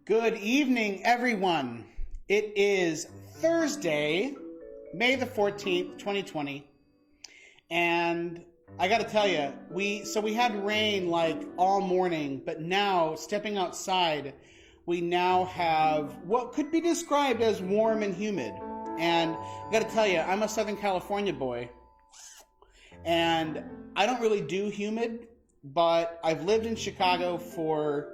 Good evening, everyone. It is Thursday, May the 14th, 2020. And I got to tell you, we had rain like all morning, but now stepping outside, we now have what could be described as warm and humid. And I got to tell you, I'm a Southern California boy, and I don't really do humid, but I've lived in Chicago for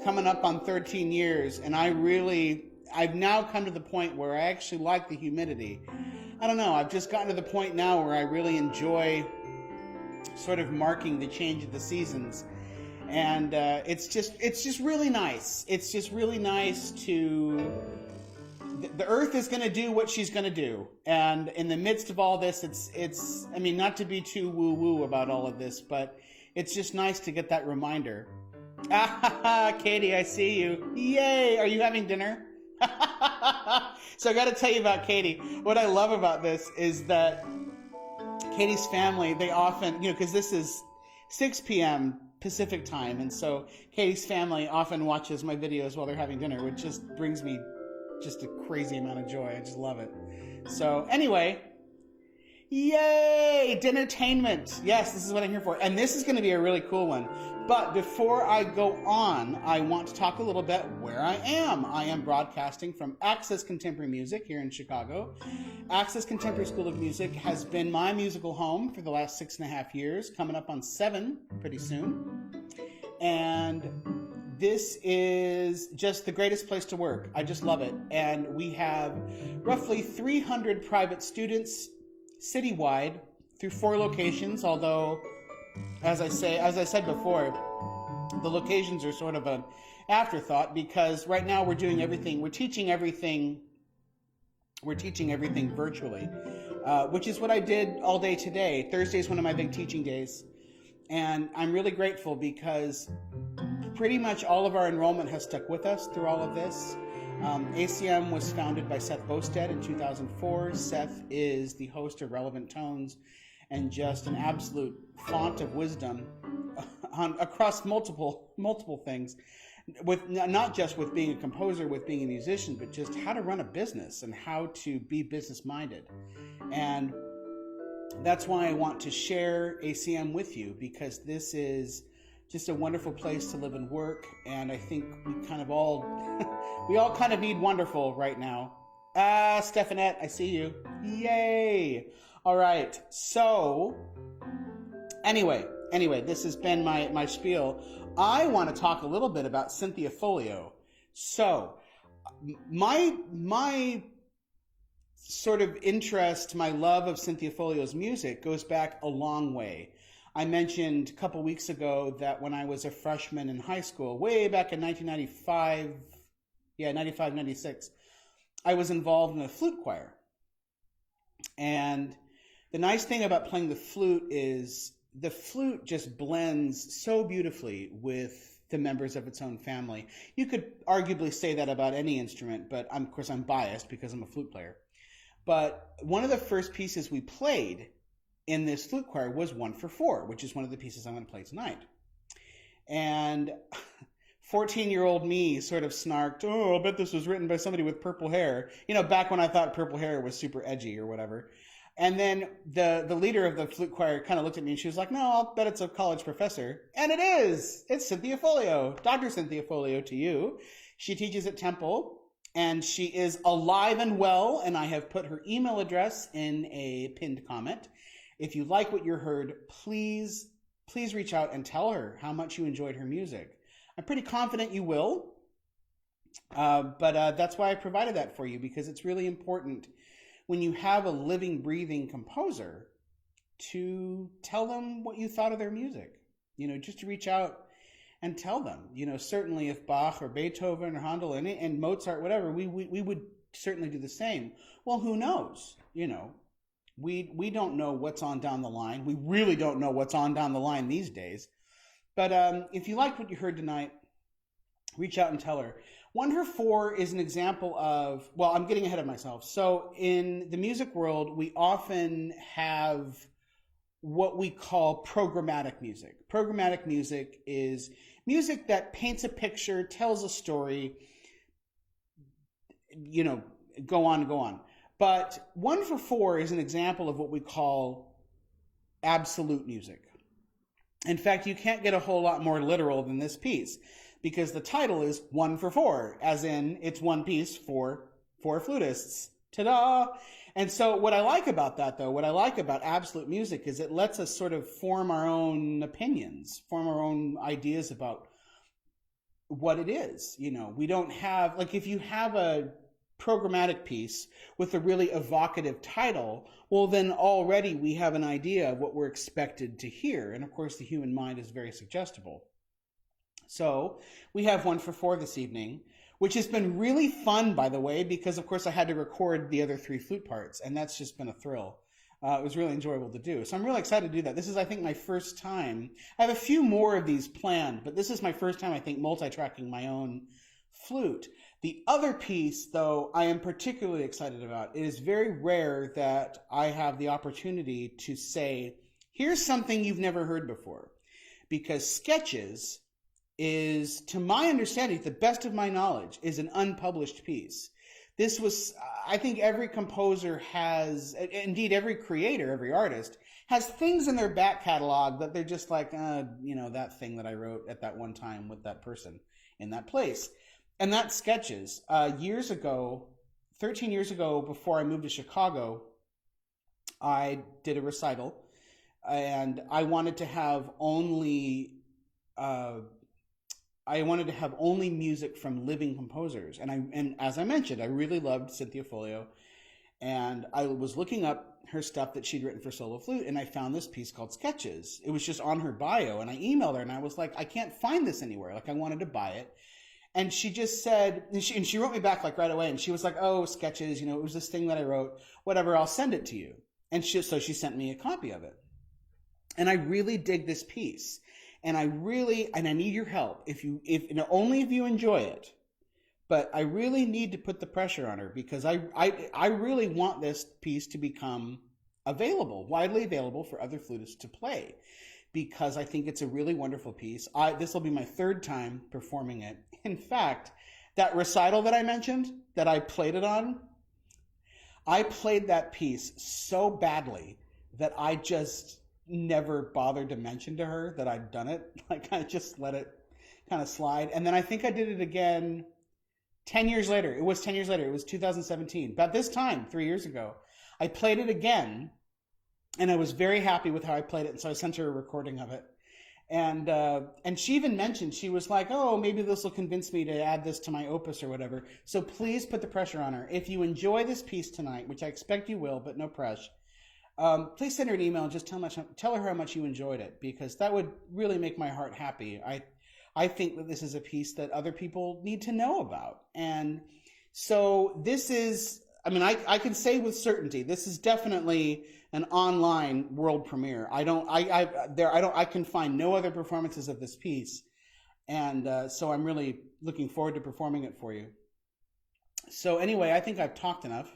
coming up on 13 years, and I've now come to the point where I actually like the humidity. I don't know, I've just gotten to the point now where I really enjoy sort of marking the change of the seasons. And it's just really nice. It's just really nice to, the earth is going to do what she's going to do. And in the midst of all this, it's, I mean, not to be too woo-woo about all of this, but it's just nice to get that reminder. Ah, Katie, I see you. Yay! Are you having dinner? So I got to tell you about Katie. What I love about this is that Katie's family, they often, because this is 6 p.m. Pacific time, and so Katie's family often watches my videos while they're having dinner, which just brings me just a crazy amount of joy. I just love it. So anyway, yay! Dinnertainment. Yes, this is what I'm here for. And this is going to be a really cool one. But before I go on, I want to talk a little bit where I am. I am broadcasting from Access Contemporary Music here in Chicago. Access Contemporary School of Music has been my musical home for the last 6.5 years, coming up on 7 pretty soon. And this is just the greatest place to work. I just love it. And we have roughly 300 private students citywide through 4 locations, although as I said before, the locations are sort of an afterthought because right now we're teaching everything virtually, which is what I did all day today. Thursday is one of my big teaching days, and I'm really grateful because pretty much all of our enrollment has stuck with us through all of this. ACM was founded by Seth Bosted in 2004. Seth is the host of Relevant Tones and just an absolute font of wisdom across multiple things, with not just with being a composer, with being a musician, but just how to run a business and how to be business minded. And that's why I want to share ACM with you, because this is just a wonderful place to live and work. And I think we kind of all we all kind of need wonderful right now. Stephanette, I see you. Yay! All right, so anyway, this has been my spiel. I want to talk a little bit about Cynthia Folio. So my sort of interest, my love of Cynthia Folio's music goes back a long way. I mentioned a couple weeks ago that when I was a freshman in high school, way back in 1995, 95, 96, I was involved in a flute choir. And the nice thing about playing the flute is the flute just blends so beautifully with the members of its own family. You could arguably say that about any instrument, but of course I'm biased because I'm a flute player. But one of the first pieces we played in this flute choir was 1-for-4, which is one of the pieces I'm going to play tonight. And 14-year-old me sort of snarked, "Oh, I'll bet this was written by somebody with purple hair." Back when I thought purple hair was super edgy or whatever. And then the leader of the flute choir kind of looked at me and she was like, "No, I'll bet it's a college professor." And it is. It's Cynthia Folio. Dr. Cynthia Folio to you. She teaches at Temple, and she is alive and well, and I have put her email address in a pinned comment. If you like what you heard, please reach out and tell her how much you enjoyed her music. I'm pretty confident you will, but that's why I provided that for you, because it's really important when you have a living, breathing composer to tell them what you thought of their music, just to reach out and tell them. Certainly if Bach or Beethoven or Handel and Mozart, whatever, we would certainly do the same. Well, who knows? We don't know what's on down the line. We really don't know what's on down the line these days. But if you liked what you heard tonight, reach out and tell her. 1-for-4 is an example of, well, I'm getting ahead of myself. So in the music world, we often have what we call programmatic music. Programmatic music is music that paints a picture, tells a story, you know, go on and go on. But 1 for 4 is an example of what we call absolute music. In fact, you can't get a whole lot more literal than this piece, because the title is 1 for 4, as in it's one piece for 4 flutists. Ta-da! And so what I like about that, though, what I like about absolute music is it lets us sort of form our own opinions, form our own ideas about what it is. You know, we don't have, like, if you have a programmatic piece with a really evocative title, well, then already we have an idea of what we're expected to hear. And of course, the human mind is very suggestible. So we have 1 for 4 this evening, which has been really fun, by the way, because of course I had to record the other 3 flute parts, and that's just been a thrill. It was really enjoyable to do. So I'm really excited to do that. This is, I think, my first time. I have a few more of these planned, but this is my first time, I think, multi-tracking my own flute. The other piece, though, I am particularly excited about. It is very rare that I have the opportunity to say, here's something you've never heard before. Because Sketches is, to my understanding, to the best of my knowledge, is an unpublished piece. This was, I think every composer has, indeed every creator, every artist, has things in their back catalog that they're just like, you know, that thing that I wrote at that one time with that person in that place. And that's Sketches. Years ago, 13 years ago, before I moved to Chicago, I did a recital, and I wanted to have only music from living composers. And as I mentioned, I really loved Cynthia Folio, and I was looking up her stuff that she'd written for solo flute, and I found this piece called Sketches. It was just on her bio, and I emailed her, and I was like, I can't find this anywhere. Like, I wanted to buy it. And she just said, and she wrote me back like right away, and she was like, oh, Sketches, you know, it was this thing that I wrote, whatever, I'll send it to you. And so she sent me a copy of it. And I really dig this piece. And I need your help, only if you enjoy it. But I really need to put the pressure on her, because I really want this piece to become widely available for other flutists to play, because I think it's a really wonderful piece. This will be my 3rd time performing it. In fact, that recital that I mentioned, that I played it on, I played that piece so badly that I just never bothered to mention to her that I'd done it. Like, I just let it kind of slide. And then I think I did it again 10 years later. It was 10 years later. It was 2017. About this time, 3 years ago, I played it again, and I was very happy with how I played it. And so I sent her a recording of it. And she even mentioned, she was like, oh, maybe this will convince me to add this to my opus or whatever. So please put the pressure on her. If you enjoy this piece tonight, which I expect you will, but no pressure, please send her an email and just tell her how much you enjoyed it, because that would really make my heart happy. I think that this is a piece that other people need to know about. And so this is, I mean, I can say with certainty, this is definitely an online world premiere. I can find no other performances of this piece. And so I'm really looking forward to performing it for you. So anyway, I think I've talked enough.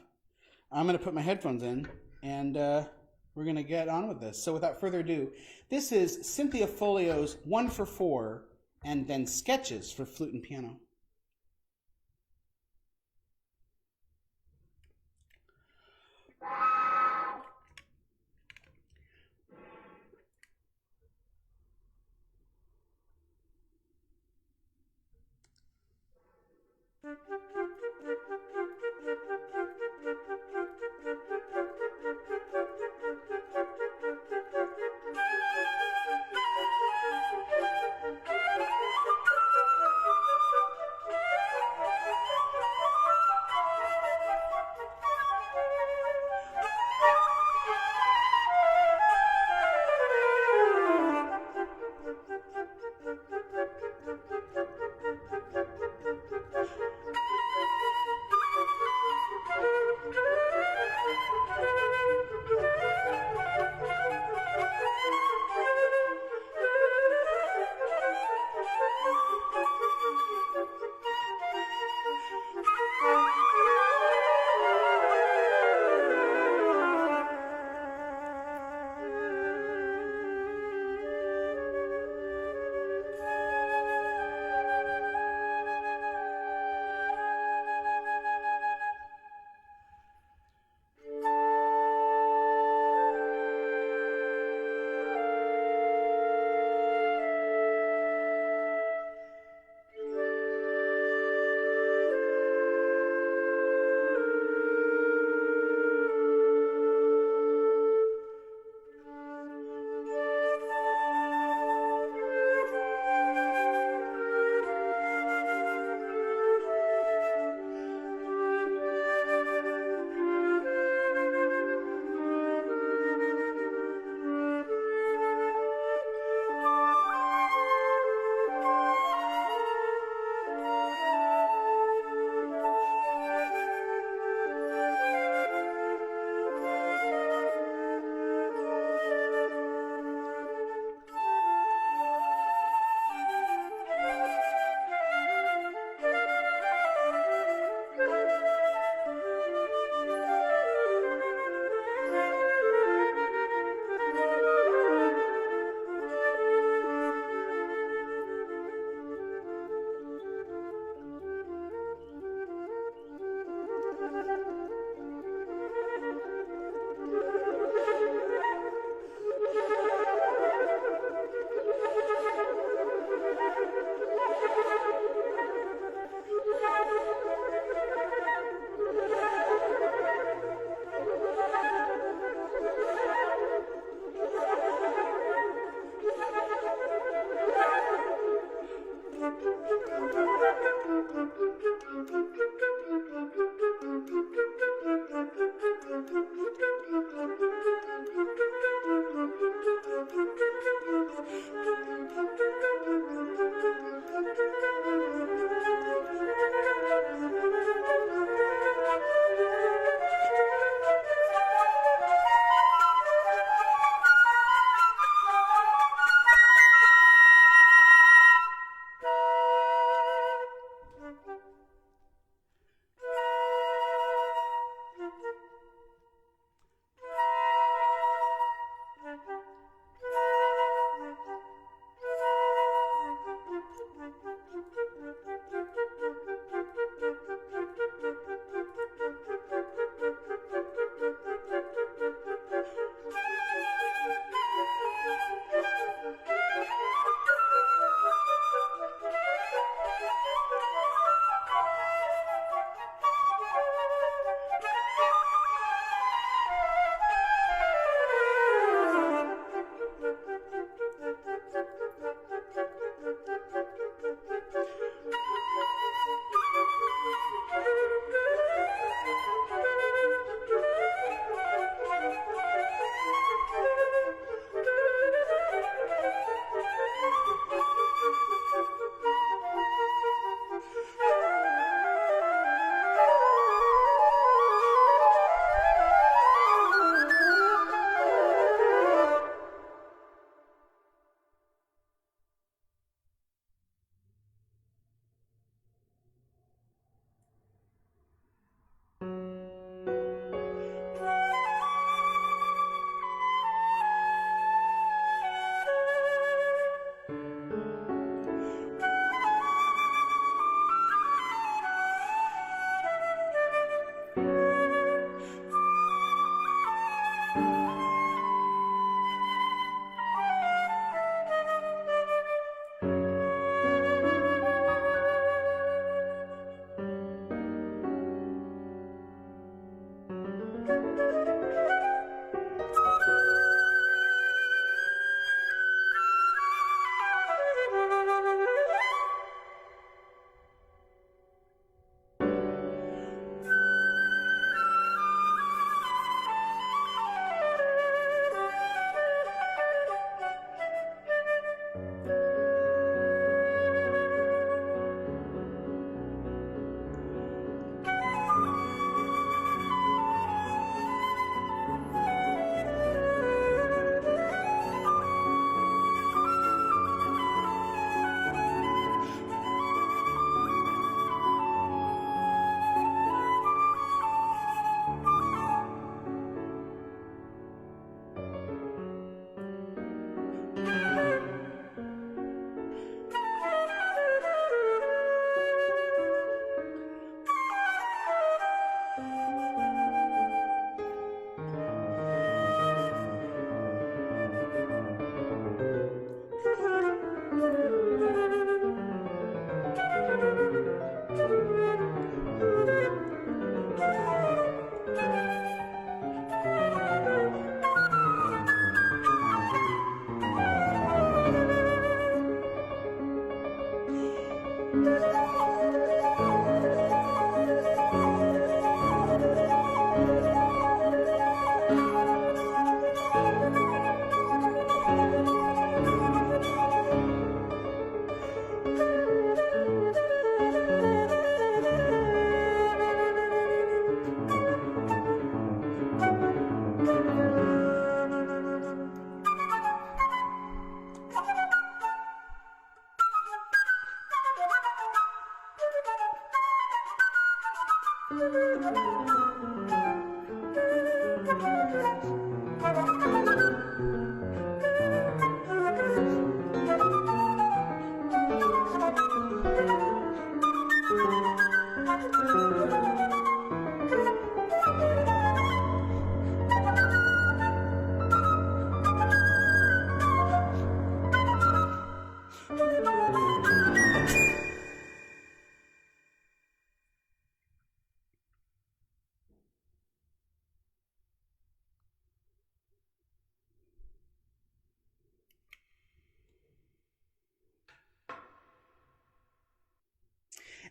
I'm going to put my headphones in, and we're going to get on with this. So without further ado, this is Cynthia Folio's 1 for 4, and then Sketches for flute and piano.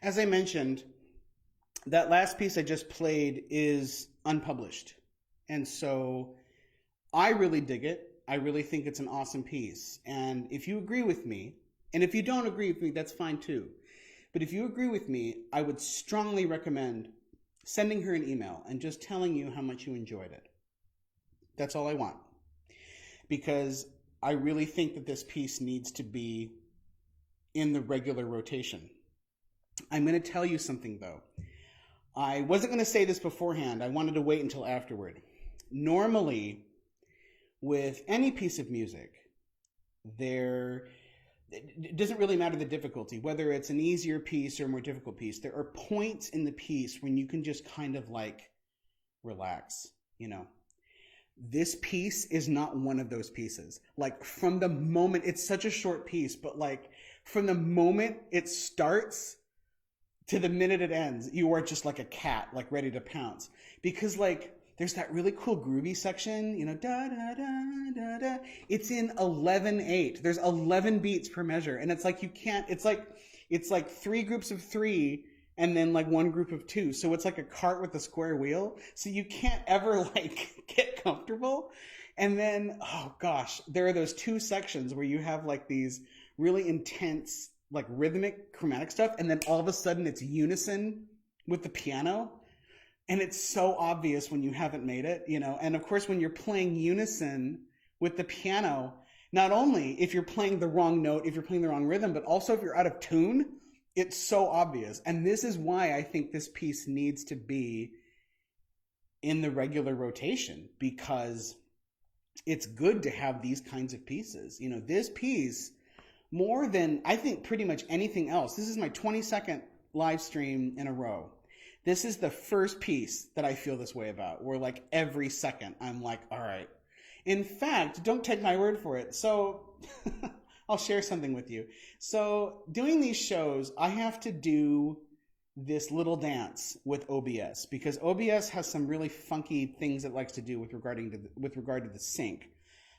As I mentioned, that last piece I just played is unpublished. And so I really dig it. I really think it's an awesome piece. And if you agree with me, and if you don't agree with me, that's fine too. But if you agree with me, I would strongly recommend sending her an email and just telling you how much you enjoyed it. That's all I want. Because I really think that this piece needs to be in the regular rotation. I'm going to tell you something though. I wasn't going to say this beforehand. I wanted to wait until afterward. Normally, with any piece of music, it doesn't really matter the difficulty, whether it's an easier piece or a more difficult piece. There are points in the piece when you can just kind of like relax, you know. This piece is not one of those pieces. Like from the moment, it's such a short piece, but like from the moment it starts to the minute it ends, you are just like a cat, like ready to pounce. Because like there's that really cool groovy section, you know, da da da da da. It's in 11/8. There's 11 beats per measure, and it's like you can't. It's like 3 groups of 3, and then like 1 group of 2. So it's like a cart with a square wheel. So you can't ever like get comfortable. And then, oh gosh, there are those 2 sections where you have like these really intense, like rhythmic chromatic stuff, and then all of a sudden it's unison with the piano. And it's so obvious when you haven't made it, you know. And of course, when you're playing unison with the piano, not only if you're playing the wrong note, if you're playing the wrong rhythm, but also if you're out of tune, it's so obvious. And this is why I think this piece needs to be in the regular rotation, because it's good to have these kinds of pieces. You know, this piece, more than I think pretty much anything else, this is my 22nd live stream in a row. This is the first piece that I feel this way about, where like every second I'm like, all right. In fact, don't take my word for it. So I'll share something with you. So doing these shows, I have to do this little dance with OBS, because OBS has some really funky things it likes to do with regard to the sync,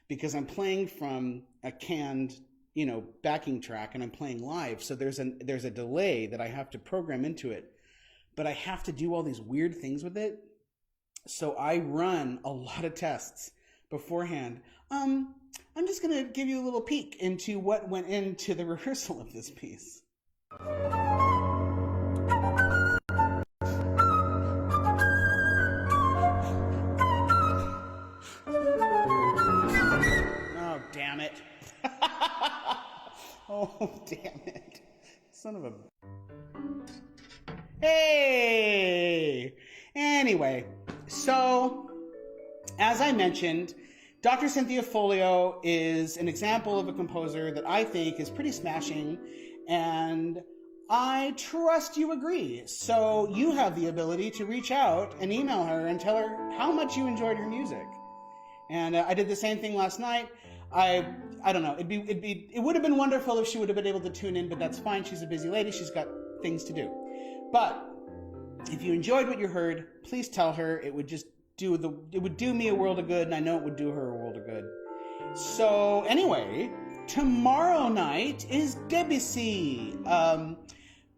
because I'm playing from a canned, you know, backing track, and I'm playing live. So there's a delay that I have to program into it. But I have to do all these weird things with it. So I run a lot of tests beforehand. I'm just going to give you a little peek into what went into the rehearsal of this piece. Oh, damn it. Oh, damn it. Son of a... Hey! Anyway, so as I mentioned, Dr. Cynthia Folio is an example of a composer that I think is pretty smashing, and I trust you agree. So you have the ability to reach out and email her and tell her how much you enjoyed her music. And I did the same thing last night. I don't know. It would have been wonderful if she would have been able to tune in, but that's fine. She's a busy lady. She's got things to do. But if you enjoyed what you heard, please tell her. It would do me a world of good, and I know it would do her a world of good. So anyway, tomorrow night is Debussy.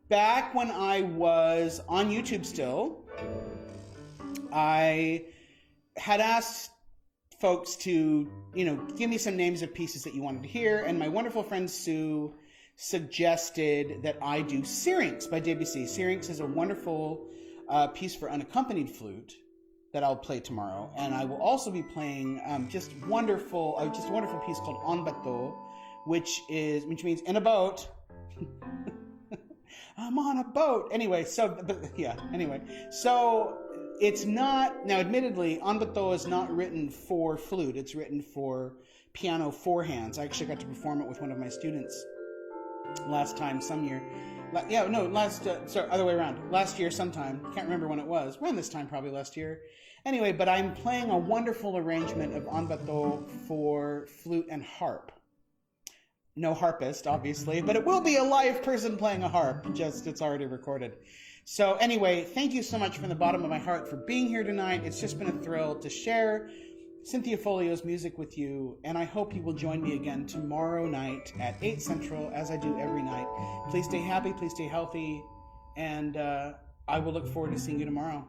Back when I was on YouTube still, I had asked folks to, you know, give me some names of pieces that you wanted to hear, and my wonderful friend Sue suggested that I do Syrinx by Debussy. Syrinx is a wonderful piece for unaccompanied flute that I'll play tomorrow, and I will also be playing just a wonderful piece called En Bateau, which means in a boat. I'm on a boat. Anyway, so it's not, now admittedly, En Bateau is not written for flute. It's written for piano four hands. I actually got to perform it with one of my students other way around. Last year sometime. Can't remember when it was. Around this time, probably last year. Anyway, but I'm playing a wonderful arrangement of En Bateau for flute and harp. No harpist, obviously, but it will be a live person playing a harp. Just, it's already recorded. So anyway, thank you so much from the bottom of my heart for being here tonight. It's just been a thrill to share Cynthia Folio's music with you, and I hope you will join me again tomorrow night at 8 Central, as I do every night. Please stay happy, please stay healthy, and I will look forward to seeing you tomorrow.